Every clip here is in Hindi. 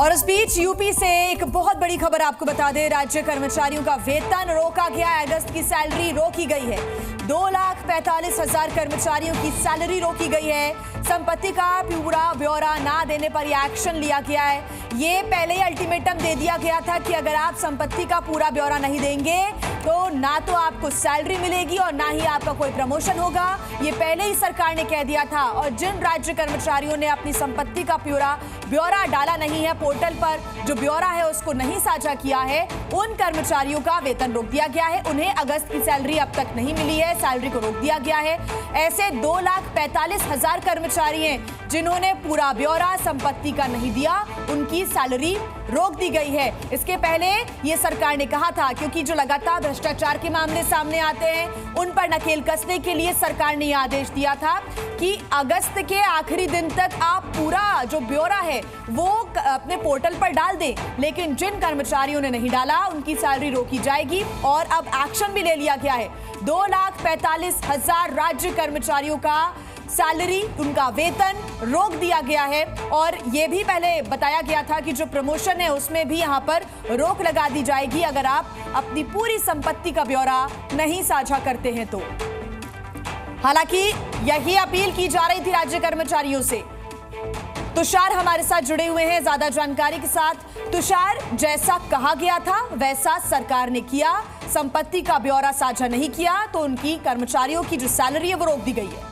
और इस बीच यूपी से एक बहुत बड़ी खबर आपको बता दें, राज्य कर्मचारियों का वेतन रोका गया है। अगस्त की सैलरी रोकी गई है। 2,45,000 कर्मचारियों की सैलरी रोकी गई है। संपत्ति का पूरा ब्यौरा ना देने पर यह एक्शन लिया गया है। ये पहले ही अल्टीमेटम दे दिया गया था कि अगर आप संपत्ति का पूरा ब्यौरा नहीं देंगे तो ना तो आपको सैलरी मिलेगी और ना ही आपका कोई प्रमोशन होगा। ये पहले ही सरकार ने कह दिया था। और जिन राज्य कर्मचारियों ने अपनी संपत्ति का पूरा ब्यौरा डाला नहीं है पोर्टल पर, जो ब्यौरा है उसको नहीं साझा किया है, उन कर्मचारियों का वेतन रोक दिया गया है। उन्हें अगस्त की सैलरी अब तक नहीं मिली है, सैलरी को रोक दिया गया है। ऐसे 2,45,000 कर्मचारी हैं जिन्होंने पूरा ब्यौरा संपत्ति का नहीं दिया, उनकी सैलरी रोक दी गई है। इसके पहले ये सरकार ने कहा था, क्योंकि जो लगातार भ्रष्टाचार के मामले सामने आते हैं उन पर नकेल कसने के लिए सरकार ने यह आदेश दिया था कि अगस्त के आखिरी दिन तक आप पूरा जो ब्यौरा है वो अपने पोर्टल पर डाल दें। लेकिन जिन कर्मचारियों ने नहीं डाला उनकी सैलरी रोकी जाएगी और अब एक्शन भी ले लिया गया है। 2,45,000 राज्य कर्मचारियों का सैलरी, उनका वेतन रोक दिया गया है। और यह भी पहले बताया गया था कि जो प्रमोशन है उसमें भी यहां पर रोक लगा दी जाएगी अगर आप अपनी पूरी संपत्ति का ब्यौरा नहीं साझा करते हैं तो। हालांकि यही अपील की जा रही थी राज्य कर्मचारियों से। तुषार हमारे साथ जुड़े हुए हैं ज्यादा जानकारी के साथ। तुषार, जैसा कहा गया था वैसा सरकार ने किया, संपत्ति का ब्यौरा साझा नहीं किया तो उनकी कर्मचारियों की जो सैलरी है वो रोक दी गई है।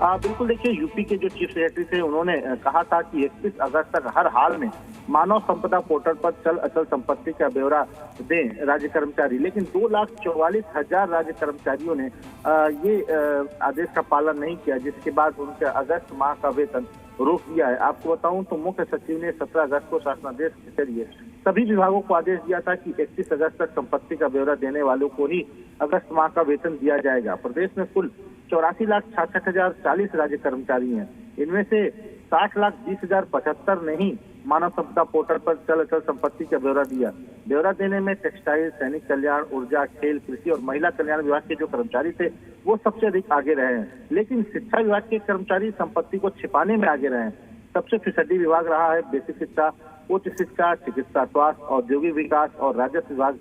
बिल्कुल, देखिए, यूपी के जो चीफ सेक्रेटरी थे उन्होंने कहा था कि 31 अगस्त तक हर हाल में मानव संपदा पोर्टल पर चल अचल संपत्ति का ब्यौरा दें राज्य कर्मचारी। लेकिन 2,44,000 राज्य कर्मचारियों ने ये आदेश का पालन नहीं किया, जिसके बाद उनके अगस्त माह का वेतन रोक दिया है। आपको बताऊं तो मुख्य सचिव ने 17 अगस्त को शासनादेश के जरिए सभी विभागों को आदेश दिया था कि 31 अगस्त तक संपत्ति का ब्यौरा देने वालों को ही अगस्त माह का वेतन दिया जाएगा। प्रदेश में कुल 84,66,040 राज्य कर्मचारी हैं। इनमें से 60,20,075 ने ही मानव संपदा पोर्टल पर चल अचल संपत्ति का ब्यौरा दिया। ब्यौरा देने में टेक्सटाइल, सैनिक कल्याण, ऊर्जा, खेल, कृषि और महिला कल्याण विभाग के जो कर्मचारी थे वो सबसे अधिक आगे रहे हैं। लेकिन शिक्षा विभाग के कर्मचारी संपत्ति को छिपाने में आगे रहे हैं। सबसे फिसड्डी विभाग रहा है बेसिक शिक्षा, उच्च शिक्षा, चिकित्सा, स्वास्थ्य, औद्योगिक विकास और राजस्व विभाग,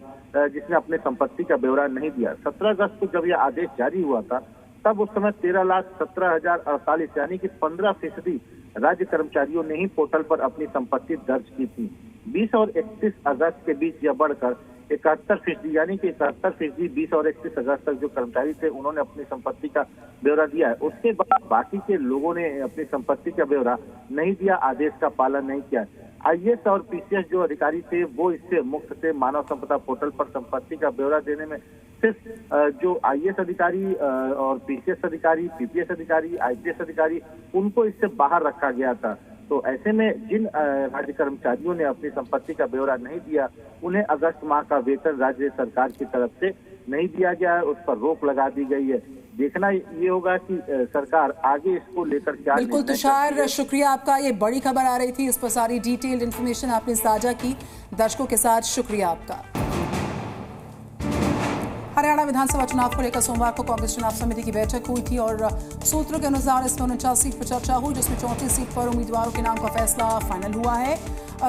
जिसने अपने संपत्ति का ब्यौरा नहीं दिया। 17 अगस्त को जब यह आदेश जारी हुआ था तब उस समय 13,17,048 यानी कि 15% राज्य कर्मचारियों ने ही पोर्टल पर अपनी संपत्ति दर्ज की थी। 20 और 31 अगस्त के बीच यह बढ़कर 71% यानी कि 71% 20 और 31 अगस्त तक जो कर्मचारी थे उन्होंने अपनी संपत्ति का ब्यौरा दिया है। उसके बाद बाकी के लोगों ने अपनी संपत्ति का ब्यौरा नहीं दिया, आदेश का पालन नहीं किया। आईएएस और पीसीएस जो अधिकारी थे वो इससे मुक्त थे। मानव संपदा पोर्टल पर संपत्ति का ब्यौरा देने में सिर्फ जो आईएएस अधिकारी और पीसीएस अधिकारी, पीपीएस अधिकारी, आईपीएस अधिकारी, उनको इससे बाहर रखा गया था। तो ऐसे में जिन राज्य कर्मचारियों ने अपनी संपत्ति का ब्यौरा नहीं दिया उन्हें अगस्त माह का वेतन राज्य सरकार की तरफ से नहीं दिया गया है, उस पर रोक लगा दी गई है। देखना ये होगा कि सरकार आगे इसको लेकर क्या। बिल्कुल तुषार, शुक्रिया आपका। ये बड़ी खबर आ रही थी, इस पर सारी डिटेल्ड इन्फॉर्मेशन आपने साझा की दर्शकों के साथ, शुक्रिया आपका। हरियाणा विधानसभा चुनाव को लेकर सोमवार को कांग्रेस चुनाव समिति की बैठक हुई थी और सूत्रों के अनुसार इसमें 49 सीट पर चर्चा हुई, जिसमें 34 सीट पर उम्मीदवारों के नाम का फैसला फाइनल हुआ है।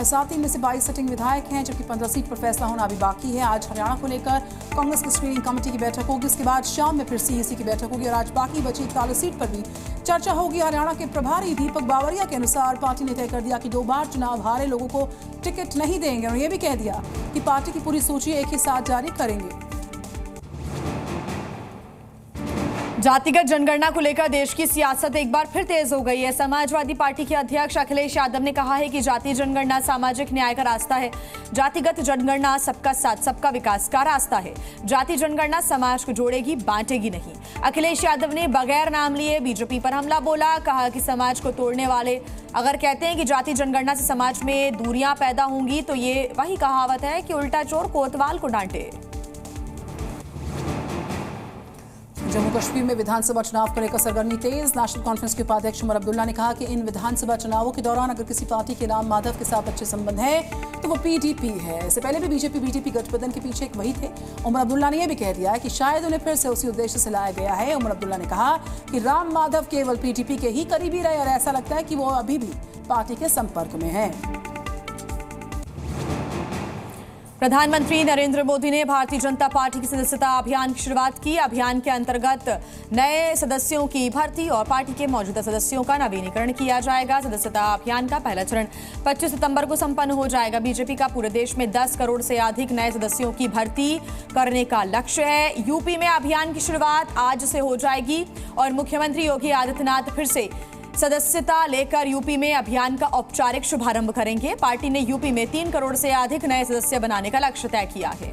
साथ ही इनमें से 22 सिटिंग विधायक हैं, जबकि 15 सीट पर फैसला होना अभी बाकी है। आज हरियाणा को लेकर कांग्रेस की स्क्रीनिंग कमेटी की बैठक होगी, इसके बाद शाम में फिर सीईसी की बैठक होगी और आज बाकी बची 41 सीट पर भी चर्चा होगी। हरियाणा के प्रभारी दीपक बावरिया के अनुसार पार्टी ने तय कर दिया कि 2 बार चुनाव हारे लोगों को टिकट नहीं देंगे और ये भी कह दिया कि पार्टी की पूरी सूची एक ही साथ जारी करेंगे। जातिगत जनगणना को लेकर देश की सियासत एक बार फिर तेज हो गई है। समाजवादी पार्टी के अध्यक्ष अखिलेश यादव ने कहा है कि जाति जनगणना सामाजिक न्याय का रास्ता है। जातिगत जनगणना सबका साथ सबका विकास का रास्ता है। जाति जनगणना समाज को जोड़ेगी, बांटेगी नहीं। अखिलेश यादव ने बगैर नाम लिए बीजेपी पर हमला बोला, कहा कि समाज को तोड़ने वाले अगर कहते हैं कि जाति जनगणना से समाज में दूरियां पैदा होंगी तो ये वही कहावत है कि उल्टा चोर कोतवाल को डांटे। जम्मू कश्मीर में विधानसभा चुनाव को लेकर सरगर्मी तेज। नेशनल कॉन्फ्रेंस के उपाध्यक्ष उमर अब्दुल्ला ने कहा कि इन विधानसभा चुनावों के दौरान अगर किसी पार्टी के राम माधव के साथ अच्छे संबंध हैं तो वो पीडीपी है। इससे पहले भी बीजेपी गठबंधन के पीछे एक वही थे। उमर अब्दुल्ला ने यह भी कह दिया है कि शायद उन्हें फिर से उसी उद्देश्य से लाया गया है। उमर अब्दुल्ला ने कहा कि राम माधव केवल पीडीपी के ही करीबी रहे और ऐसा लगता है कि वो अभी भी पार्टी के संपर्क में है। प्रधानमंत्री नरेंद्र मोदी ने भारतीय जनता पार्टी की सदस्यता अभियान की शुरुआत की। अभियान के अंतर्गत नए सदस्यों की भर्ती और पार्टी के मौजूदा सदस्यों का नवीनीकरण किया जाएगा। सदस्यता अभियान का पहला चरण 25 सितंबर को संपन्न हो जाएगा। बीजेपी का पूरे देश में 10 करोड़ से अधिक नए सदस्यों की भर्ती करने का लक्ष्य है। यूपी में अभियान की शुरुआत आज से हो जाएगी और मुख्यमंत्री योगी आदित्यनाथ फिर से सदस्यता लेकर यूपी में अभियान का औपचारिक शुभारंभ करेंगे। पार्टी ने यूपी में 3 करोड़ से अधिक नए सदस्य बनाने का लक्ष्य तय किया है।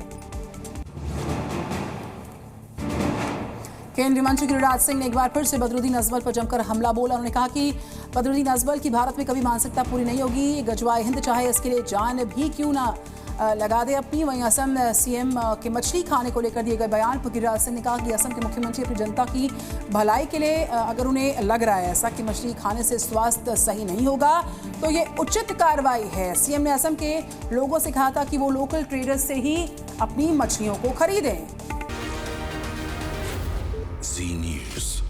केंद्रीय मंत्री गिरिराज सिंह ने एक बार फिर से बदरुद्दीन अजमल पर जमकर हमला बोला। उन्होंने कहा कि बदरुद्दीन अजमल की भारत में कभी मानसिकता पूरी नहीं होगी, गजवाए हिंद चाहे इसके लिए जान भी क्यों ना लगा दे अपनी। वहीं असम सीएम के मछली खाने को लेकर दिए गए बयान पर गिरिराज सिंह ने कहा कि असम के मुख्यमंत्री अपनी जनता की भलाई के लिए अगर उन्हें लग रहा है ऐसा कि मछली खाने से स्वास्थ्य सही नहीं होगा तो ये उचित कार्रवाई है। सीएम ने असम के लोगों से कहा था कि वो लोकल ट्रेडर्स से ही अपनी मछलियों को खरीदें। Zee News.